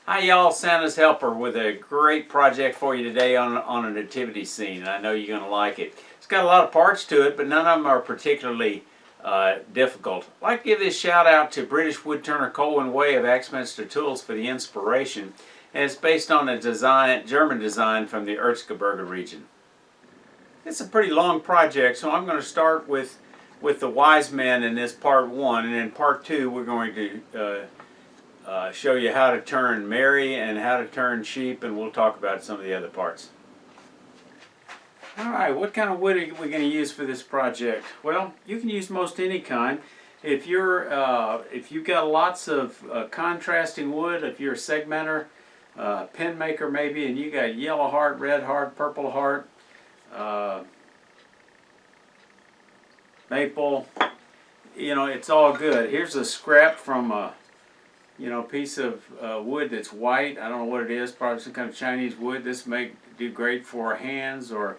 Hi y'all, Santa's Helper with a great project for you today on a nativity scene, and I know you're going to like it. It's got a lot of parts to it, but none of them are particularly difficult. I'd like to give this shout out to British woodturner Colwyn Way of Axminster Tools for the inspiration, and it's based on a German design from the Erzgebirge region. It's a pretty long project, so I'm going to start with the wise men in this part one, and in part two we're going to show you how to turn Mary and how to turn sheep, and we'll talk about some of the other parts. Alright, what kind of wood are we going to use for this project? Well, you can use most any kind. If you've got lots of contrasting wood, if you're a segmenter, pen maker maybe, and you got yellow heart, red heart, purple heart, maple, it's all good. Here's a scrap from a piece of wood that's white. I don't know what it is, probably some kind of Chinese wood. This may do great for hands or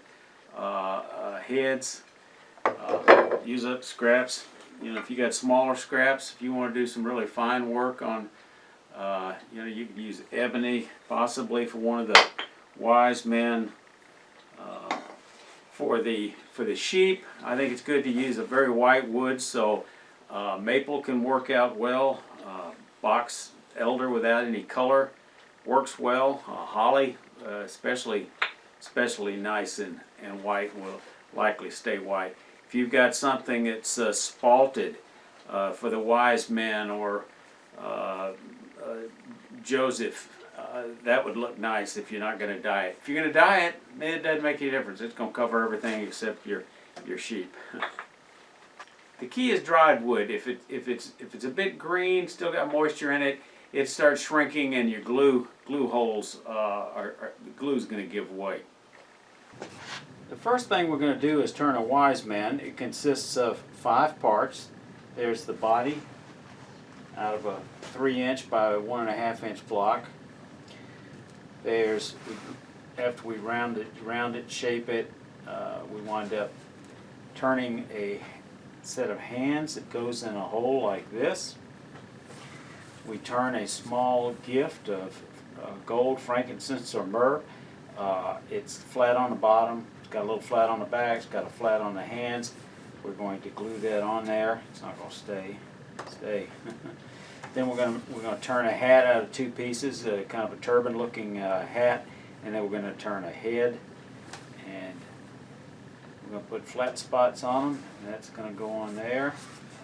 heads. Use up scraps. If you got smaller scraps, if you want to do some really fine work on, you could use ebony possibly for one of the wise men. For the sheep, I think it's good to use a very white wood, so maple can work out well. Box elder without any color works well. Holly, especially nice and white, will likely stay white. If you've got something that's spalted for the wise men or Joseph, that would look nice if you're not going to dye it. If you're going to dye it, it doesn't make any difference. It's going to cover everything except your sheep. The key is dried wood. If it's a bit green, still got moisture in it, it starts shrinking, and your glue holes the glue's going to give way. The first thing we're going to do is turn a wise man. It consists of 5 parts. There's the body out of a 3-inch by 1.5-inch block. After we round it, shape it, we wind up turning a set of hands that goes in a hole like this. We turn a small gift of gold, frankincense, or myrrh. It's flat on the bottom, it's got a little flat on the back, it's got a flat on the hands. We're going to glue that on there. It's not going to stay. Then we're going to turn a hat out of 2 pieces, kind of a turban looking hat, and then we're going to turn a head, and we're going to put flat spots on them, and that's going to go on there,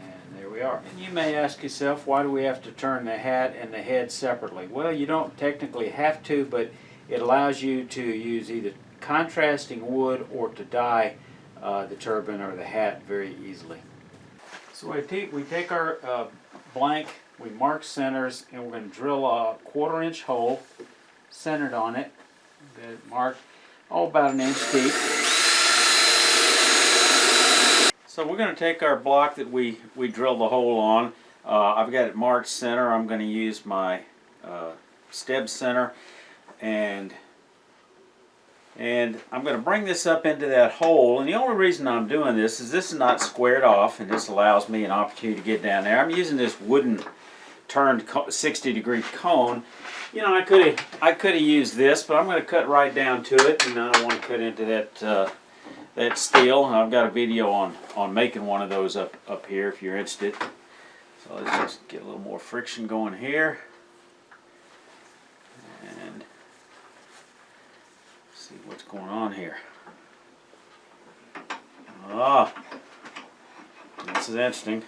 and there we are. And you may ask yourself, why do we have to turn the hat and the head separately? Well, you don't technically have to, but it allows you to use either contrasting wood or to dye the turban or the hat very easily. So we take our blank, we mark centers, and we're going to drill a 1/4-inch hole centered on it. Get it marked, about 1 inch deep. So we're going to take our block that we drilled the hole on. I've got it marked center. I'm going to use my steb center, and I'm going to bring this up into that hole. And the only reason I'm doing this is not squared off, and this allows me an opportunity to get down there. I'm using this wooden turned 60-degree cone. I could have used this, but I'm going to cut right down to it, and I don't want to cut into that steel. I've got a video on making one of those up here if you're interested. So let's just get a little more friction going here, and see what's going on here. This is interesting.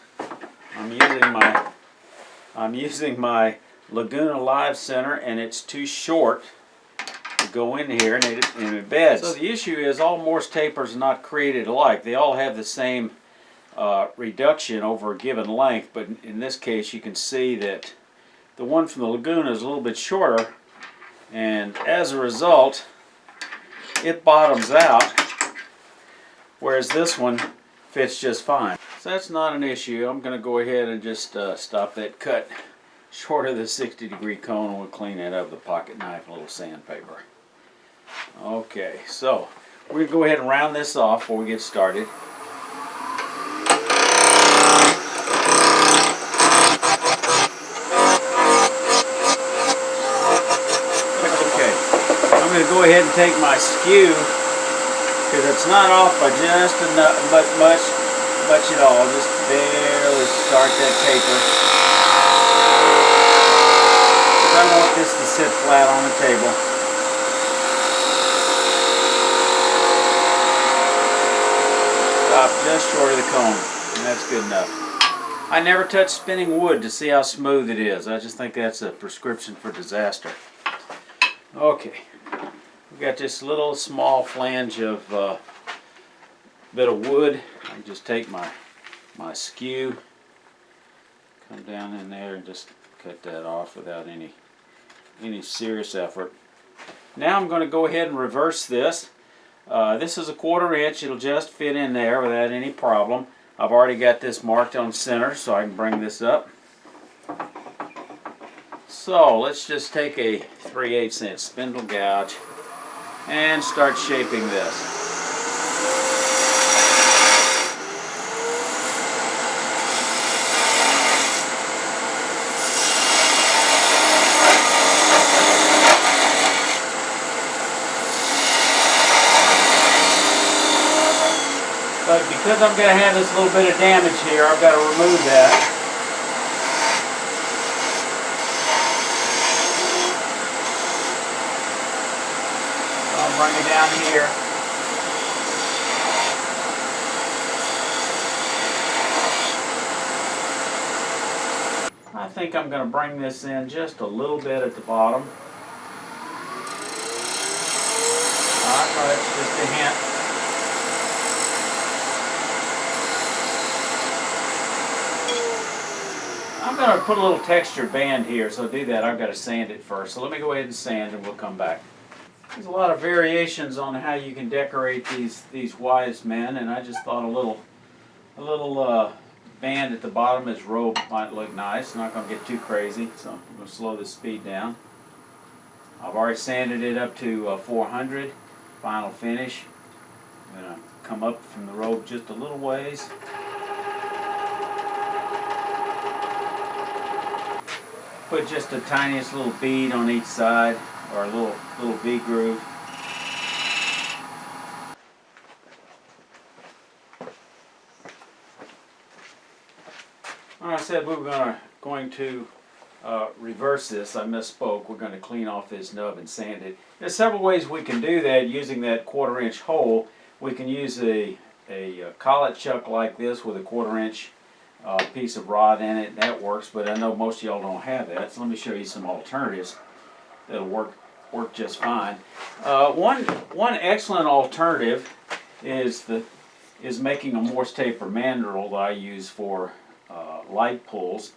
I'm using my Laguna Live Center, and it's too short to go in here, and it beds. So the issue is all Morse tapers are not created alike. They all have the same reduction over a given length, but in this case you can see that the one from the Laguna is a little bit shorter, and as a result it bottoms out, whereas this one fits just fine. So that's not an issue. I'm going to go ahead and just stop that cut short of the 60-degree cone, and we'll clean that up with a pocket knife and a little sandpaper. Okay, so we're going to go ahead and round this off before we get started. going to go ahead and take my skew, because it's not off by just enough, but much at all. Just barely start that taper. Because I want this to sit flat on the table. Stop just short of the cone, and that's good enough. I never touch spinning wood to see how smooth it is. I just think that's a prescription for disaster. Okay, we got this little small flange of bit of wood. I just take my skew, come down in there and just cut that off without any serious effort. Now I'm going to go ahead and reverse this. This is a 1/4 inch. It'll just fit in there without any problem. I've already got this marked on center, so I can bring this up. So let's just take a 3/8 inch spindle gouge and start shaping this. But because I'm going to have this little bit of damage here, I've got to remove that. So I'll bring it down here. I think I'm going to bring this in just a little bit at the bottom. Not much, just a hint. I'm going to put a little texture band here, so to do that I've got to sand it first. So let me go ahead and sand and we'll come back. There's a lot of variations on how you can decorate these wise men, and I just thought a little band at the bottom of his robe might look nice. I'm not going to get too crazy, so I'm going to slow the speed down. I've already sanded it up to 400, final finish. I'm going to come up from the robe just a little ways. Put just the tiniest little bead on each side, or a little V groove. I said we were going to reverse this. I misspoke. We're going to clean off this nub and sand it. There's several ways we can do that using that 1/4 inch hole. We can use a collet chuck like this with a 1/4 inch piece of rod in it. That works, but I know most of y'all don't have that, so let me show you some alternatives that'll work just fine. One excellent alternative is making a Morse taper mandrel that I use for light pulls.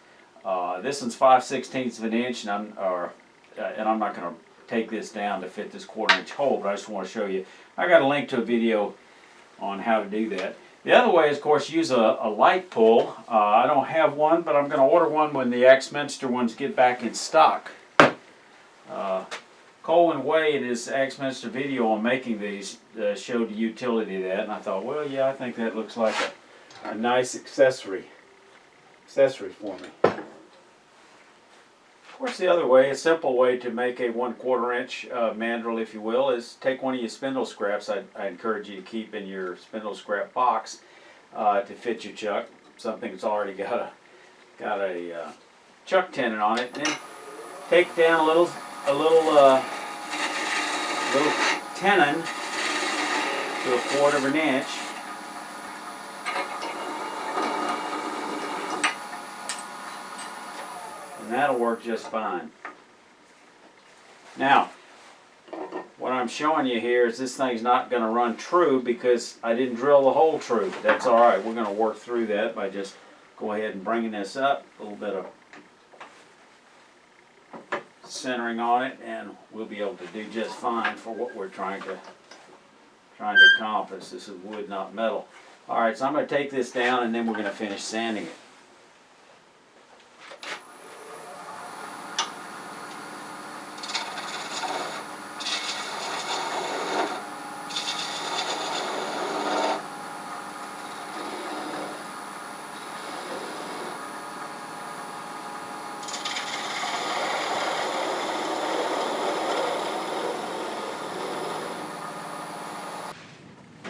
This one's 5/16 of an inch, and I'm not going to take this down to fit this 1/4 inch hole, but I just want to show you. I got a link to a video on how to do that. The other way is, of course, use a light pull. I don't have one, but I'm going to order one when the Axminster ones get back in stock. Colin Way in his Axminster video on making these showed the utility of that, and I thought, well, yeah, I think that looks like a nice accessory for me. Of course, the other way, a simple way to make a 1/4 inch mandrel, if you will, is take one of your spindle scraps. I encourage you to keep in your spindle scrap box to fit your chuck, something that's already got a chuck tenon on it. And then take down a little tenon to 1/4 of an inch. And that'll work just fine. Now, what I'm showing you here is this thing's not going to run true because I didn't drill the hole true, but that's alright. We're going to work through that by just go ahead and bringing this up, a little bit of centering on it, and we'll be able to do just fine for what we're trying to accomplish. This is wood, not metal. Alright, so I'm going to take this down and then we're going to finish sanding it.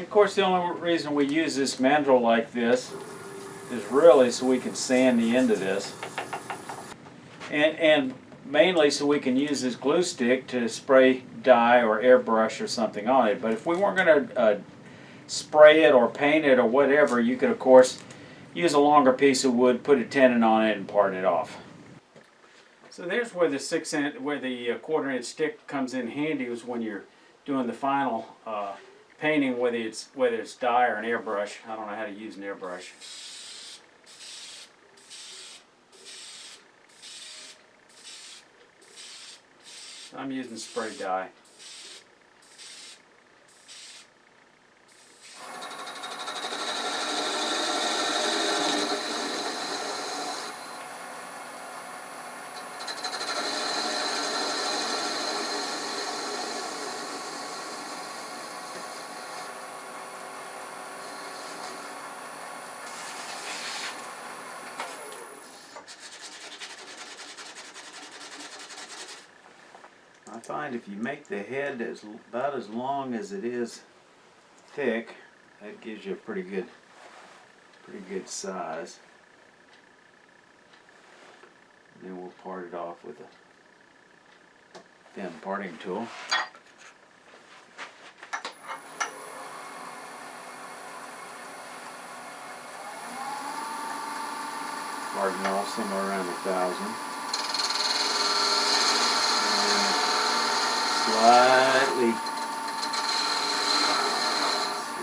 of course, the only reason we use this mandrel like this is really so we can sand the end of this. And mainly so we can use this glue stick to spray dye or airbrush or something on it. But if we weren't going to spray it or paint it or whatever, you could of course use a longer piece of wood, put a tenon on it, and part it off. So there's where the 1/4 inch stick comes in handy, is when you're doing the final painting, whether it's dye or an airbrush. I don't know how to use an airbrush. I'm using spray dye. I find if you make the head about as long as it is thick, that gives you a pretty good size. And then we'll part it off with a thin parting tool. Parting off somewhere around 1,000.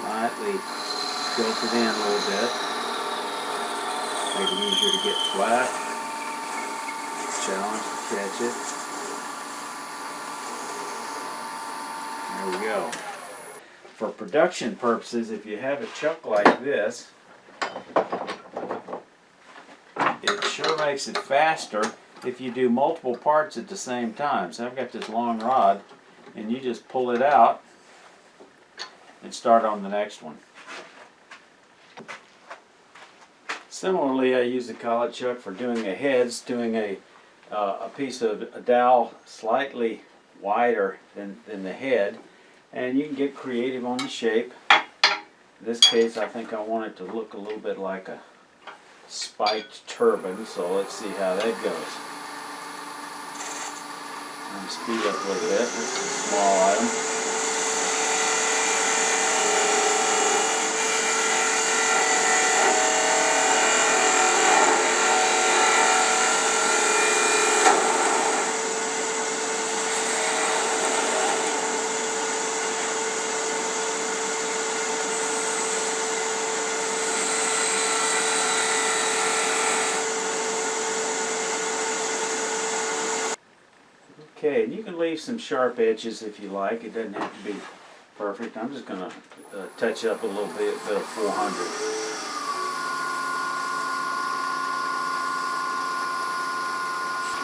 Slightly tilt it in a little bit. Make it easier to get flat. Challenge to catch it. There we go. For production purposes, if you have a chuck like this, it sure makes it faster if you do multiple parts at the same time. So I've got this long rod, and you just pull it out and start on the next one. Similarly, I use the collet chuck for doing the heads, doing a piece of a dowel slightly wider than the head, and you can get creative on the shape. In this case, I think I want it to look a little bit like a spiked turban, so let's see how that goes. I'm speed up a little bit. This is a small item. Okay, and you can leave some sharp edges if you like. It doesn't have to be perfect. I'm just going to touch up a little bit of 400.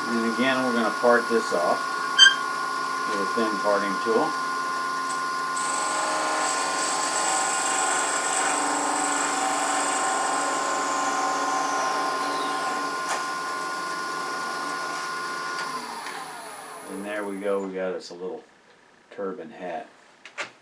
And again, we're going to part this off with a thin parting tool. And there we go, we got us a little turban hat.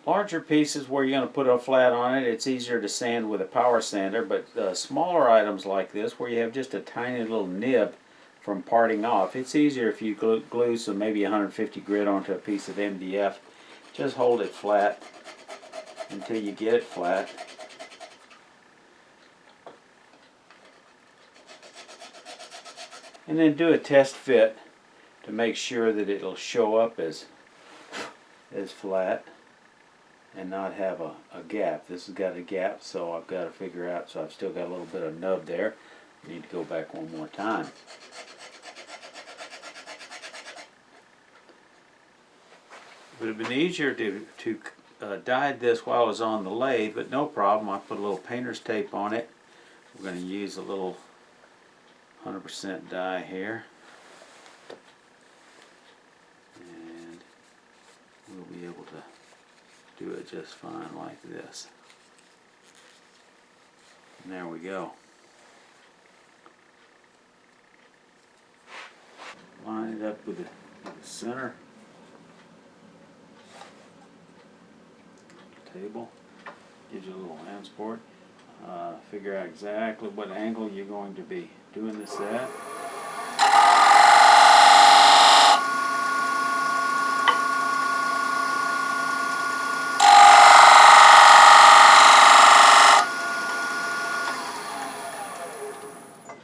Larger pieces where you're going to put a flat on it, it's easier to sand with a power sander, but smaller items like this where you have just a tiny little nib from parting off, it's easier if you glue some maybe 150 grit onto a piece of MDF. Just hold it flat until you get it flat. And then do a test fit to make sure that it'll show up as flat and not have a gap. This has got a gap, so I've got to figure out, so I've still got a little bit of nub there. I need to go back one more time. It would have been easier to dye this while I was on the lathe, but no problem. I put a little painter's tape on it. We're going to use a little 100% dye here. We'll be able to do it just fine like this. And there we go. Line it up with the center table. Gives you a little hand support. Figure out exactly what angle you're going to be doing this at.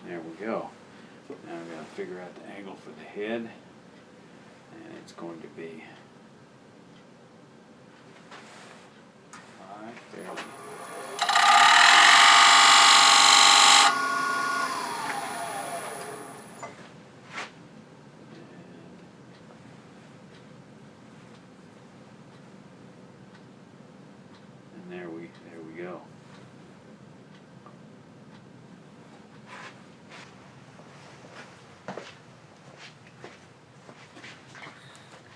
There we go. Now I'm going to figure out the angle for the head, and it's going to be right there. And there we go.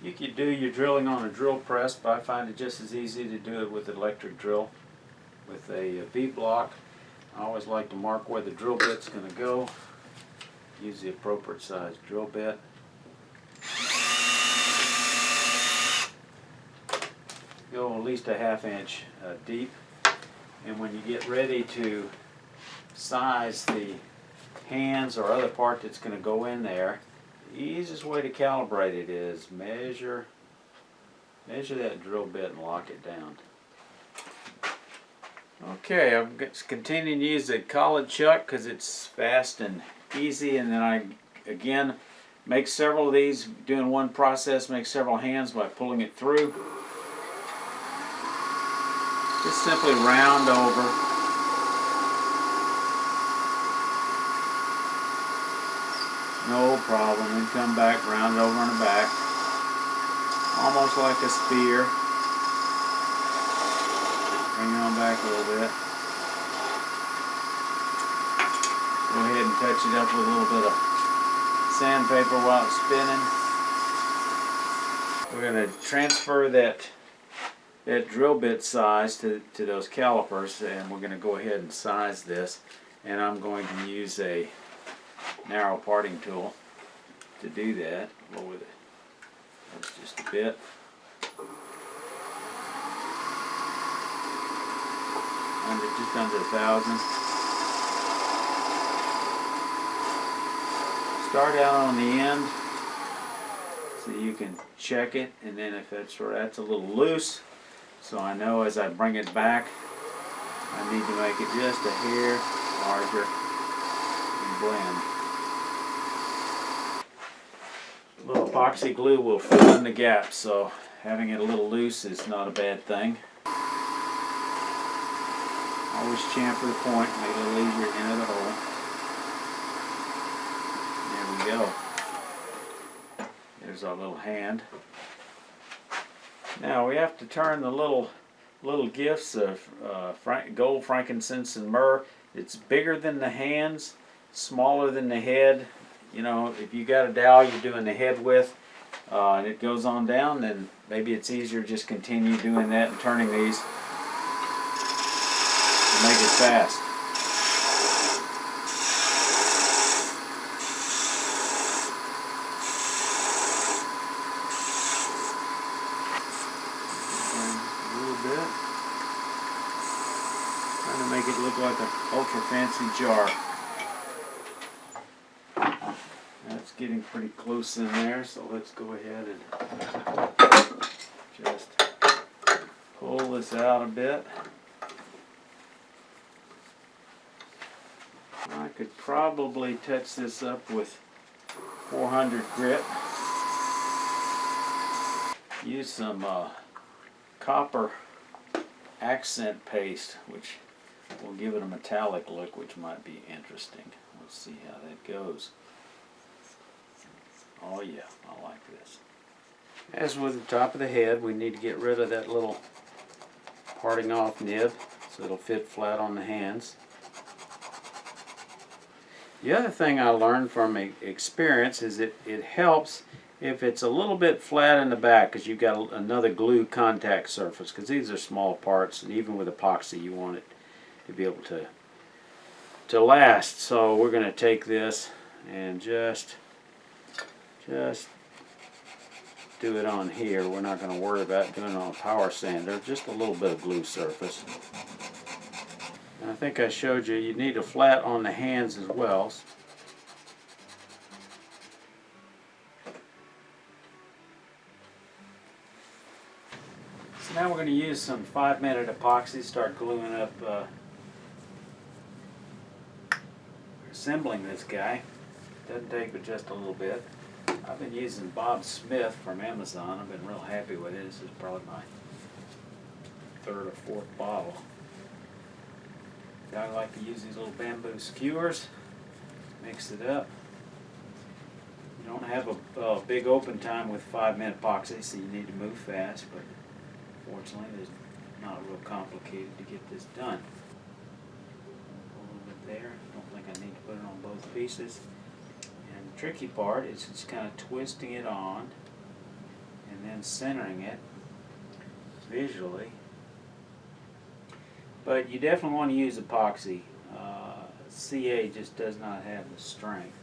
You could do your drilling on a drill press, but I find it just as easy to do it with an electric drill. With a V-block, I always like to mark where the drill bit's going to go. Use the appropriate size drill bit. Go at least a ½ inch deep. And when you get ready to size the hands or other part that's going to go in there, the easiest way to calibrate it is measure that drill bit and lock it down. Okay, I'm continuing to use the collet chuck because it's fast and easy, and then I again make several of these, doing one process, make several hands by pulling it through. Just simply round over. No problem, and come back, round it over on the back. Almost like a spear. Bring it on back a little bit. Go ahead and touch it up with a little bit of sandpaper while it's spinning. We're going to transfer that drill bit size to those calipers, and we're going to go ahead and size this. And I'm going to use a narrow parting tool to do that. Lower it. That's just a bit. Just under 1,000. Start out on the end so you can check it, and then if that's a little loose, so I know as I bring it back I need to make it just a hair larger and blend. A little epoxy glue will fill in the gaps, so having it a little loose is not a bad thing. Always chamfer the point, make it a little easier to enter the hole. There we go. There's our little hand. Now we have to turn the little gifts of gold, frankincense, and myrrh. It's bigger than the hands, smaller than the head. You know, if you got a dowel you're doing the head with, and it goes on down, then maybe it's easier to just continue doing that and turning these. Make it fast. A little bit. Trying to make it look like an ultra fancy jar. That's getting pretty close in there, so let's go ahead and just pull this out a bit. I could probably touch this up with 400 grit. Use some copper accent paste, which will give it a metallic look, which might be interesting. Let's see how that goes. Oh yeah, I like this. As with the top of the head, we need to get rid of that little parting off nib so it'll fit flat on the hands. The other thing I learned from experience is it helps if it's a little bit flat in the back, because you've got another glue contact surface, because these are small parts, and even with epoxy you want it to be able to last. So we're going to take this and just do it on here. We're not going to worry about doing it on a power sander, just a little bit of glue surface. And I think I showed you, you need a flat on the hands as well. So now we're going to use some 5-minute epoxy, start gluing up, assembling this guy. Doesn't take but just a little bit. I've been using Bob Smith from Amazon. I've been real happy with it. This is probably my 3rd or 4th bottle. I like to use these little bamboo skewers. Mix it up. You don't have a big open time with 5-minute epoxy, so you need to move fast, but fortunately it's not real complicated to get this done. A little bit there. Don't think I need to put it on both pieces. And the tricky part is just kind of twisting it on and then centering it visually. But you definitely want to use epoxy. CA just does not have the strength.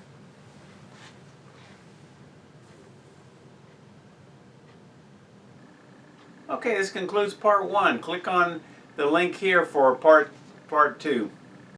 Okay, this concludes part 1. Click on the link here for part 2.